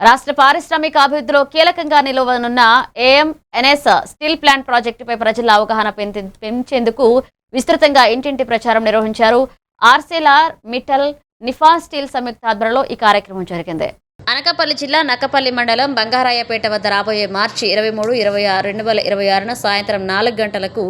రాష్ట్ర పారిశ్రామిక అభివృద్ధిలో కీలకంగా నిలవనున్న ఏఎంఎన్ఎస్ స్టీల్ ప్లాంట్ ప్రాజెక్టుపై ప్రజల అవగాహన పెంచేందుకు విస్తృతంగా ఇంటింటి ప్రచారం నిర్వహించారు. ఆర్సెలార్ మిట్టల్ నిఫాన్ స్టీల్ సంయుక్త ఆధ్వర్యంలో ఈ కార్యక్రమం జరిగింది. అనకాపల్లి జిల్లా నక్కపల్లి మండలం బంగారాయపేట వద్ద రాబోయే మార్చి 23, 2026 సాయంత్రం 4 గంటలకు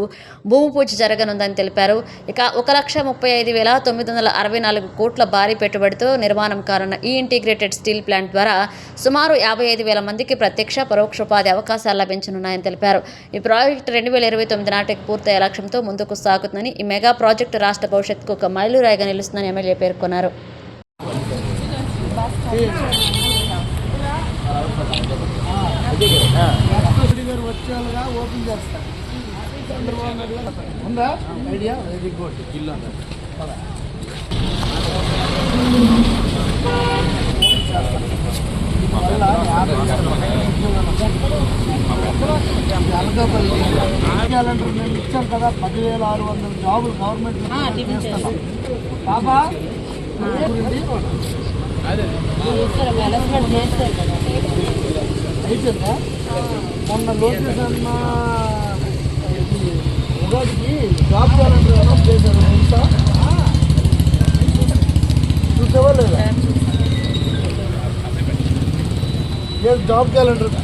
భూమి పూజ జరగనుందని తెలిపారు. ఇక 1,35,964 కోట్ల భారీ పెట్టుబడితో నిర్మాణం కానున్న ఈ ఇంటిగ్రేటెడ్ స్టీల్ ప్లాంట్ ద్వారా సుమారు 55,000 మందికి ప్రత్యక్ష పరోక్ష ఉపాధి అవకాశాలు లభించనున్నాయని తెలిపారు. ఈ ప్రాజెక్టు 2029 నాటికి పూర్తయ్యే లక్ష్యంతో ముందుకు సాగుతుందని, ఈ మెగా ప్రాజెక్టు రాష్ట్ర భవిష్యత్తుకు ఒక మైలురాయిగా నిలుస్తుందని ఎమ్మెల్యే పేర్కొన్నారు. మేము ఇచ్చాం కదా 10,600 జాబులు గవర్నమెంట్ బాబా అయిపోయిందా? మొన్న లోకేష్ అన్న ఉగాదికి జాబ్ క్యాలెండర్ అనౌన్స్ చేశారు. చూసావా లేదా? Job calendar